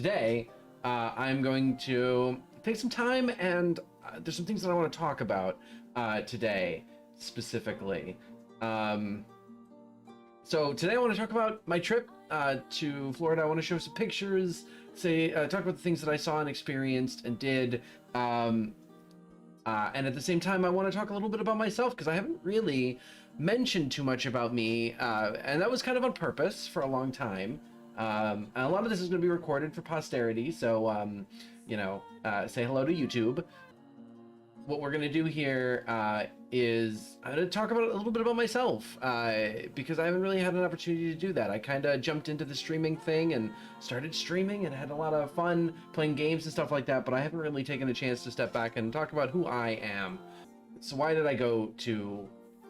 today, I'm going to take some time, and there's some things that I want to talk about today specifically. So today I want to talk about my trip to Florida. I want to show some pictures, talk about the things that I saw and experienced and did. And at the same time, I want to talk a little bit about myself because I haven't really mentioned too much about me. And that was kind of on purpose for a long time. And a lot of this is going to be recorded for posterity. So, say hello to YouTube. What we're going to do here is I'm going to talk about a little bit about myself because I haven't really had an opportunity to do that. I kind of jumped into the streaming thing and started streaming and had a lot of fun playing games and stuff like that, but I haven't really taken a chance to step back and talk about who I am. So why did I go to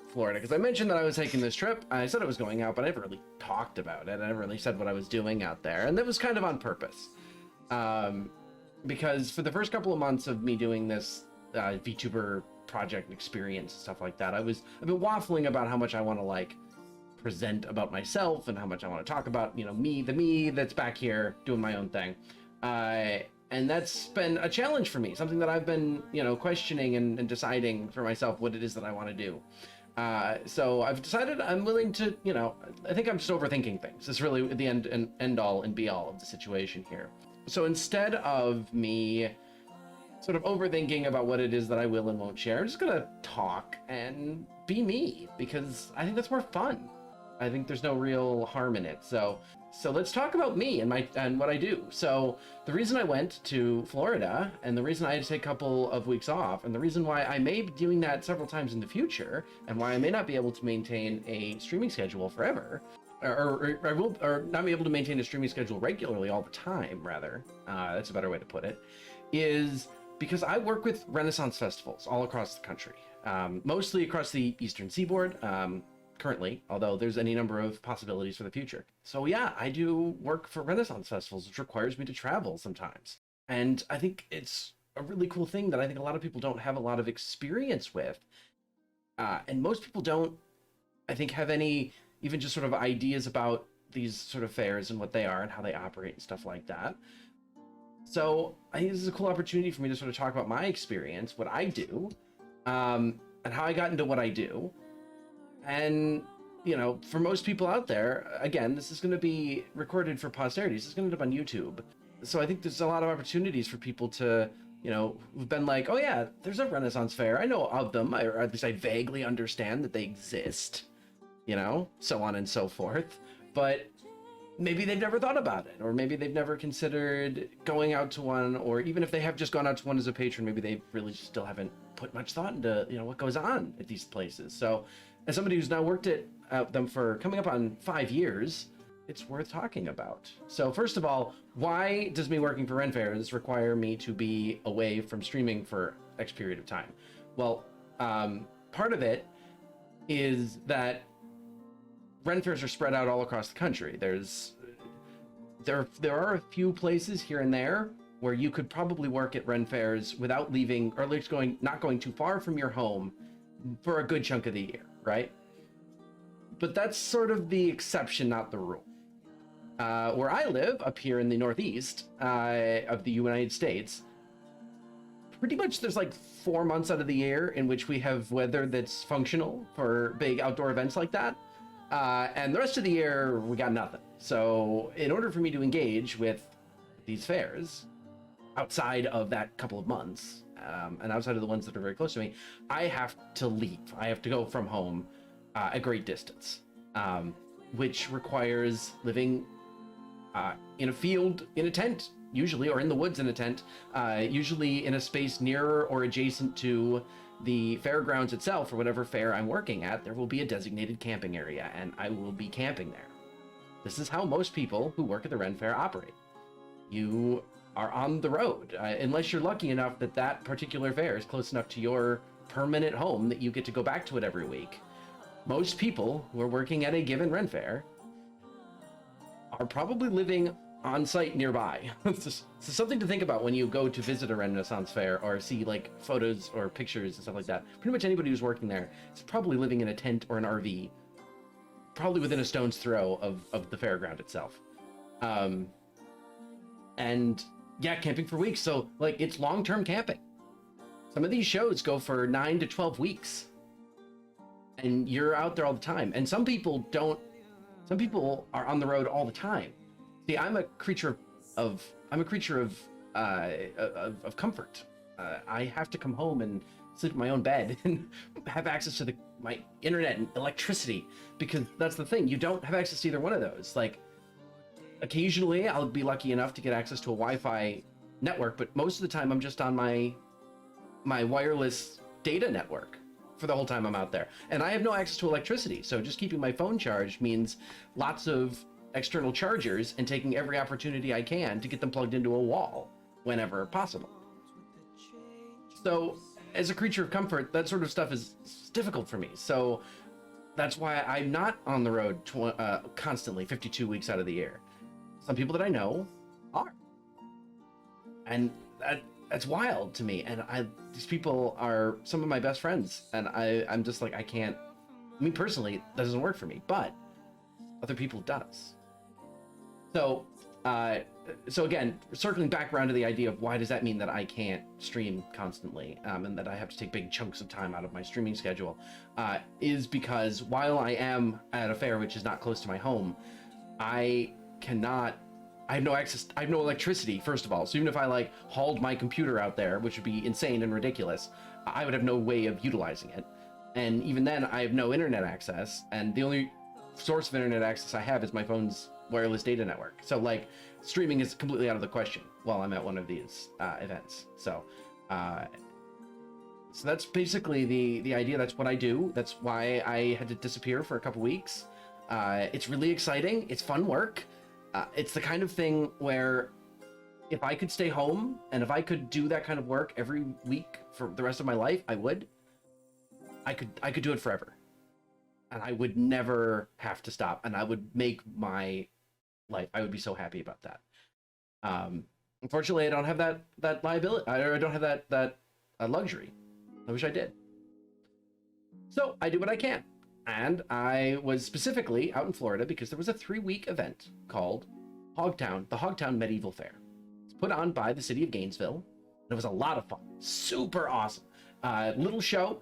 Florida? Because I mentioned that I was taking this trip. I said I was going out, but I never really talked about it. I never really said what I was doing out there, and that was kind of on purpose. Because for the first couple of months of me doing this VTuber project and experience and stuff like that, I've been waffling about how much I want to present about myself and how much I want to talk about, the me that's back here doing my own thing. And that's been a challenge for me, something that I've been, questioning and deciding for myself what it is that I want to do. So I've decided I'm willing to, I think I'm just overthinking things. It's really the end all and be all of the situation here. So instead of me sort of overthinking about what it is that I will and won't share, I'm just gonna talk and be me because I think that's more fun. I think there's no real harm in it. So let's talk about me and what I do. So the reason I went to Florida and the reason I had to take a couple of weeks off and the reason why I may be doing that several times in the future and why I may not be able to maintain a streaming schedule forever, or not be able to maintain a streaming schedule regularly all the time, rather, that's a better way to put it, is because I work with Renaissance festivals all across the country, mostly across the Eastern Seaboard, currently, although there's any number of possibilities for the future. So yeah, I do work for Renaissance festivals, which requires me to travel sometimes. And I think it's a really cool thing that I think a lot of people don't have a lot of experience with. And most people don't, I think, have any even just sort of ideas about these sort of fairs and what they are and how they operate and stuff like that. So I think this is a cool opportunity for me to sort of talk about my experience, what I do, and how I got into what I do. And, for most people out there, again, this is going to be recorded for posterity. This is going to end up on YouTube. So I think there's a lot of opportunities for people to, who've been like, oh yeah, there's a Renaissance fair. I know of them, or at least I vaguely understand that they exist, so on and so forth. But maybe they've never thought about it, or maybe they've never considered going out to one, or even if they have just gone out to one as a patron, maybe they really still haven't put much thought into, what goes on at these places. So as somebody who's now worked at them for coming up on 5 years, it's worth talking about. So first of all, why does me working for Ren Fairs require me to be away from streaming for X period of time? Well, part of it is that Ren Fairs are spread out all across the country. There are a few places here and there where you could probably work at Ren Fairs without leaving, or at least not going too far from your home for a good chunk of the year, right? But that's sort of the exception, not the rule. Where I live, up here in the Northeast of the United States, pretty much there's 4 months out of the year in which we have weather that's functional for big outdoor events like that. And the rest of the year, we got nothing. So in order for me to engage with these fairs, outside of that couple of months, and outside of the ones that are very close to me, I have to leave. I have to go from home a great distance, which requires living in a field, in a tent, usually, or in the woods in a tent, usually in a space near or adjacent to the fairgrounds itself, or whatever fair I'm working at. There will be a designated camping area, and I will be camping there. This is how most people who work at the Ren Fair operate. You are on the road, unless you're lucky enough that that particular fair is close enough to your permanent home that you get to go back to it every week. Most people who are working at a given Ren Fair are probably living on site nearby. It's something to think about when you go to visit a Renaissance fair or see photos or pictures and stuff like that. Pretty much anybody who's working there is probably living in a tent or an RV, probably within a stone's throw of the fairground itself. and yeah, camping for weeks. So like it's long-term camping. Some of these shows go for 9 to 12 weeks, and you're out there all the time. And some people are on the road all the time. See, I'm a creature of comfort. I have to come home and sleep in my own bed and have access to my internet and electricity, because that's the thing. You don't have access to either one of those. Like, occasionally I'll be lucky enough to get access to a Wi-Fi network, but most of the time I'm just on my wireless data network for the whole time I'm out there. And I have no access to electricity, so just keeping my phone charged means lots of external chargers and taking every opportunity I can to get them plugged into a wall whenever possible. So as a creature of comfort, that sort of stuff is difficult for me. So that's why I'm not on the road constantly 52 weeks out of the year. Some people that I know are. And that's wild to me. And these people are some of my best friends. And I'm just like, I can't, me personally, that doesn't work for me, but other people does. So, so again, circling back around to the idea of why does that mean that I can't stream constantly, and that I have to take big chunks of time out of my streaming schedule, is because while I am at a fair which is not close to my home, I have no access, I have no electricity, first of all. So even if I like hauled my computer out there, which would be insane and ridiculous, I would have no way of utilizing it. And even then, I have no internet access, and the only source of internet access I have is my phone's wireless data network. So like streaming is completely out of the question while I'm at one of these events. So so that's basically the idea. That's what I do. That's why I had to disappear for a couple weeks. It's really exciting. It's fun work. It's the kind of thing where if I could stay home and if I could do that kind of work every week for the rest of my life, I would. I could do it forever. And I would never have to stop, and I would make my life, I would be so happy about that. Unfortunately, I don't have that liability. I don't have that luxury. I wish I did. So I do what I can. And I was specifically out in Florida because there was a 3-week event called Hogtown, the Hogtown Medieval Fair. It's put on by the city of Gainesville. It was a lot of fun. Super awesome. Little show.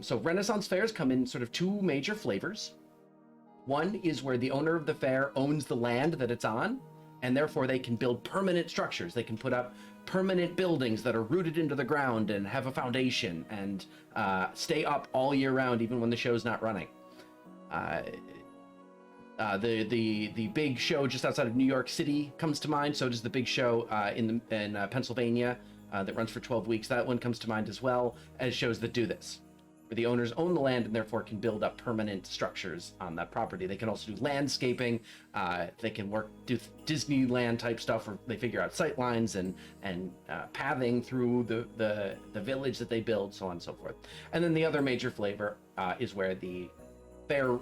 So Renaissance fairs come in sort of 2 major flavors. One is where the owner of the fair owns the land that it's on, and therefore they can build permanent structures. They can put up permanent buildings that are rooted into the ground and have a foundation and stay up all year round, even when the show's not running. The big show just outside of New York City comes to mind. So does the big show in Pennsylvania that runs for 12 weeks. That one comes to mind as well as shows that do this, where the owners own the land and therefore can build up permanent structures on that property. They can also do landscaping. They can do Disneyland type stuff where they figure out sight lines and pathing through the village that they build, so on and so forth. And then the other major flavor is where the fair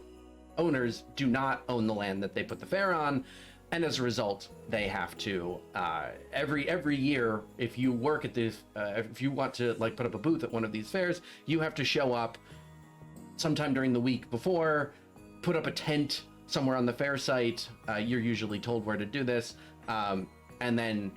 owners do not own the land that they put the fair on, and as a result, they have to every year, if you work at this, if you want to like put up a booth at one of these fairs, you have to show up sometime during the week before, put up a tent somewhere on the fair site. You're usually told where to do this, and then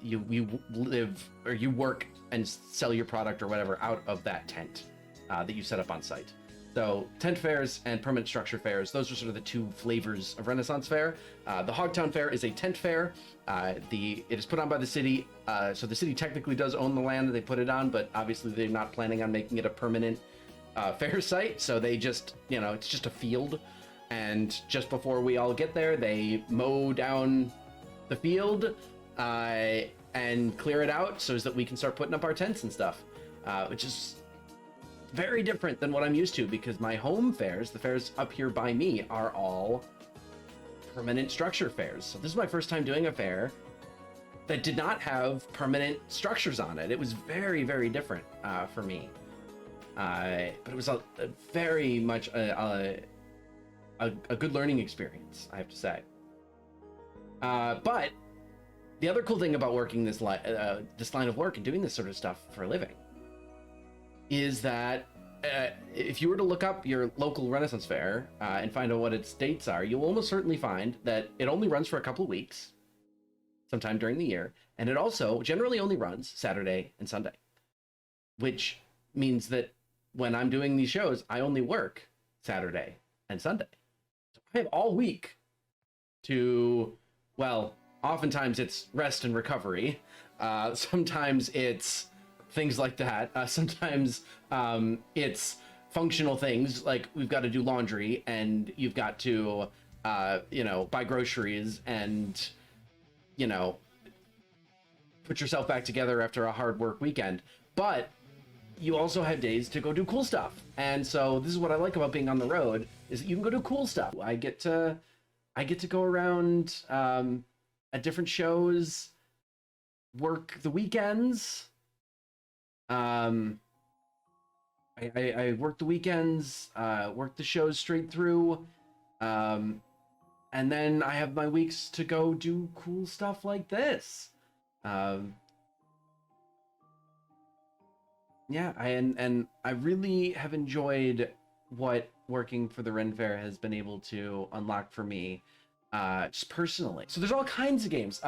you live or you work and sell your product or whatever out of that tent that you set up on site. So tent fairs and permanent structure fairs, those are sort of the 2 flavors of Renaissance Fair. The Hogtown Fair is a tent fair. It is put on by the city, so the city technically does own the land that they put it on, but obviously they're not planning on making it a permanent fair site, so they just, it's just a field. And just before we all get there, they mow down the field and clear it out so that we can start putting up our tents and stuff, which is very different than what I'm used to, because my home fairs, the fairs up here by me, are all permanent structure fairs. So this is my first time doing a fair that did not have permanent structures on it. It was very, very different for me. But it was a very much a good learning experience, I have to say. But the other cool thing about working this line of work and doing this sort of stuff for a living is that if you were to look up your local Renaissance Fair and find out what its dates are, you'll almost certainly find that it only runs for a couple of weeks. sometime during the year. And it also generally only runs Saturday and Sunday, which means that when I'm doing these shows, I only work Saturday and Sunday. So I have all week to, well, oftentimes it's rest and recovery. Sometimes it's things like that. Sometimes it's functional things like we've got to do laundry and you've got to, buy groceries and, put yourself back together after a hard work weekend. But you also have days to go do cool stuff. And so this is what I like about being on the road is that you can go do cool stuff. I get to go around at different shows, work the weekends. I work the weekends, work the shows straight through. And then I have my weeks to go do cool stuff like this. I really have enjoyed what working for the Ren Fair has been able to unlock for me, just personally. So there's all kinds of games.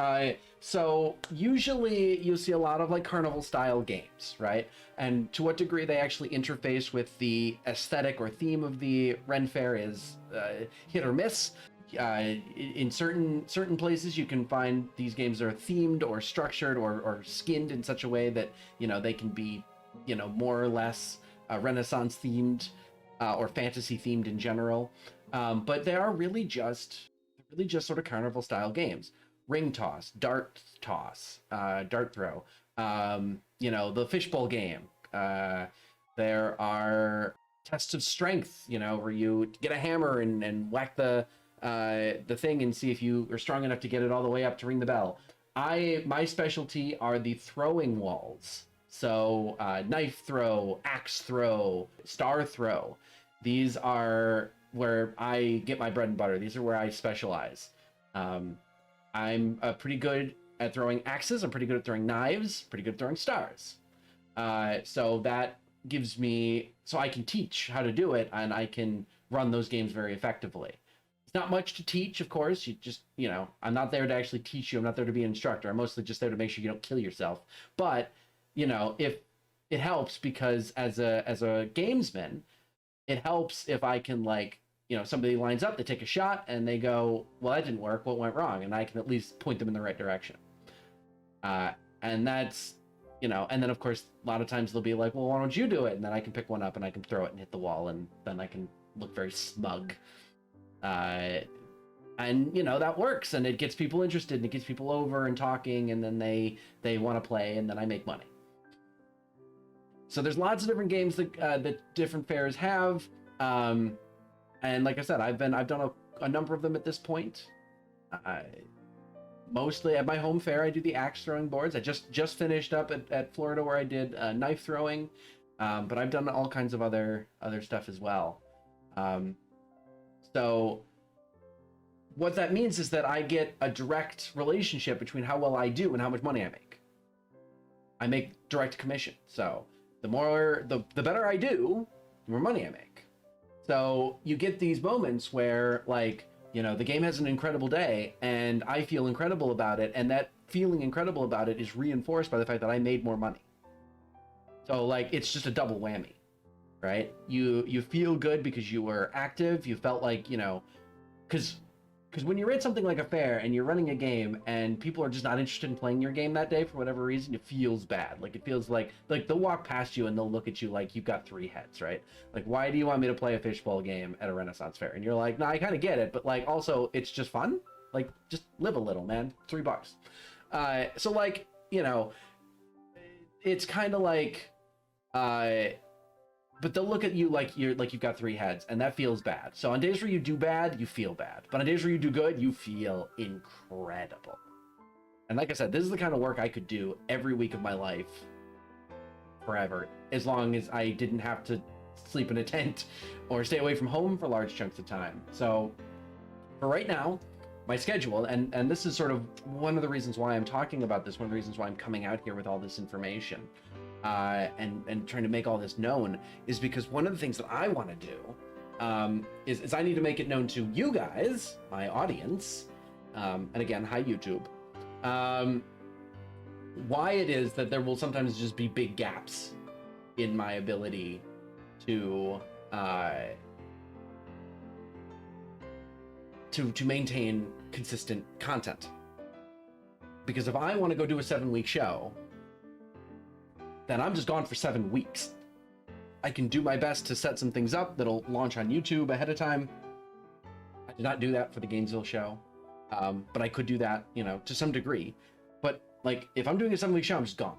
So usually you'll see a lot of like carnival style games, right? And to what degree they actually interface with the aesthetic or theme of the Ren Fair is hit or miss. In certain places you can find these games are themed or structured or skinned in such a way that they can be more or less Renaissance themed or fantasy themed in general, but they are really just sort of carnival style games. Ring toss, dart throw, the fishbowl game. There are tests of strength, where you get a hammer and whack the thing and see if you are strong enough to get it all the way up to ring the bell. My specialty are the throwing walls. So knife throw, axe throw, star throw. These are where I get my bread and butter. These are where I specialize. I'm pretty good at throwing axes. I'm pretty good at throwing knives. Pretty good at throwing stars. So that gives me, so I can teach how to do it, and I can run those games very effectively. It's not much to teach, of course. You just, I'm not there to actually teach you. I'm not there to be an instructor. I'm mostly just there to make sure you don't kill yourself. But if it helps, because as a gamesman, it helps if I can, like, somebody lines up, they take a shot and they go, well, that didn't work, what went wrong? And I can at least point them in the right direction. And that's, and then of course, a lot of times they'll be like, well, why don't you do it? And then I can pick one up and I can throw it and hit the wall, and then I can look very smug. And that works, and it gets people interested, and it gets people over and talking, and then they want to play, and then I make money. So there's lots of different games that different fairs have, and like I said, I've done a number of them at this point. Mostly at my home fair, I do the axe throwing boards. I just finished up at Florida where I did knife throwing, but I've done all kinds of other stuff as well. So what that means is that I get a direct relationship between how well I do and how much money I make. I make direct commission. So the better I do, the more money I make. So you get these moments where, like, the game has an incredible day and I feel incredible about it, and that feeling incredible about it is reinforced by the fact that I made more money. So, like, it's just a double whammy, right? You feel good because you were active. You felt like, because when you're at something like a fair and you're running a game and people are just not interested in playing your game that day for whatever reason, it feels bad. Like, it feels like they'll walk past you and they'll look at you like you've got three heads, right? Like, why do you want me to play a fishbowl game at a Renaissance fair? And you're like, no, I kind of get it, but, like, also it's just fun. Like, just live a little, man. $3. So, like, it's kind of like, but they'll look at you like you've got three heads, and that feels bad. So on days where you do bad, you feel bad. But on days where you do good, you feel incredible. And like I said, this is the kind of work I could do every week of my life forever, as long as I didn't have to sleep in a tent or stay away from home for large chunks of time. So for right now, my schedule, and this is sort of one of the reasons why I'm talking about this, one of the reasons why I'm coming out here with all this information, and trying to make all this known, is because one of the things that I want to do is I need to make it known to you guys, my audience, and again, hi YouTube, why it is that there will sometimes just be big gaps in my ability to maintain consistent content. Because if I want to go do a 7-week show, then I'm just gone for 7 weeks. I can do my best to set some things up that'll launch on YouTube ahead of time. I did not do that for the Gainesville show, but I could do that, you know, to some degree. But like, if I'm doing a 7-week show, I'm just gone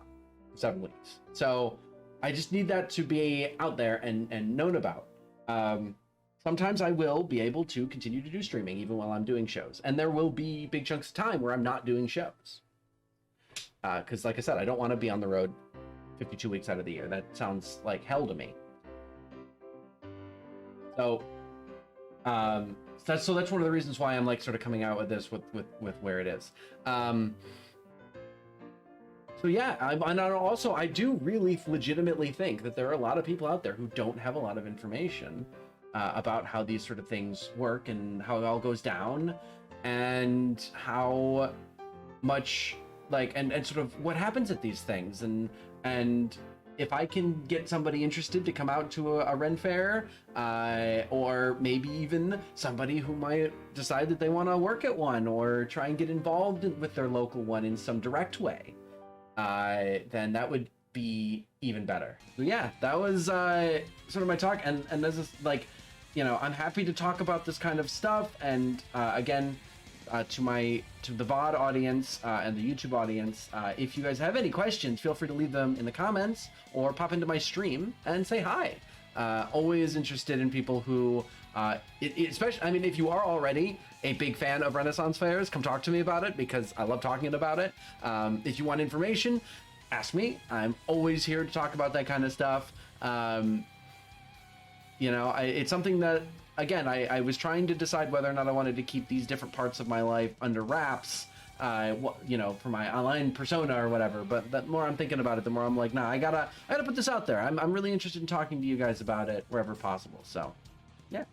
for 7 weeks. So I just need that to be out there and known about. Sometimes I will be able to continue to do streaming even while I'm doing shows. And there will be big chunks of time where I'm not doing shows. Because like I said, I don't want to be on the road 52 weeks out of the year. That sounds like hell to me. So that's one of the reasons why I'm like sort of coming out with this with where it is. So yeah, I do really legitimately think that there are a lot of people out there who don't have a lot of information about how these sort of things work and how it all goes down, and how much like and sort of what happens at these things, and if I can get somebody interested to come out to a Ren Fair, or maybe even somebody who might decide that they want to work at one or try and get involved with their local one in some direct way, then that would be even better. So yeah, that was sort of my talk, and this is like, you know, I'm happy to talk about this kind of stuff, and again, to the VOD audience and the YouTube audience, if you guys have any questions, feel free to leave them in the comments or pop into my stream and say hi. Always interested in people who, especially, I mean, if you are already a big fan of Renaissance fairs, come talk to me about it, because I love talking about it. If you want information, ask me. I'm always here to talk about that kind of stuff. You know, it's something that, again, I was trying to decide whether or not I wanted to keep these different parts of my life under wraps, you know, for my online persona or whatever. But the more I'm thinking about it, the more I'm like, nah, I gotta put this out there. I'm really interested in talking to you guys about it wherever possible. So, yeah.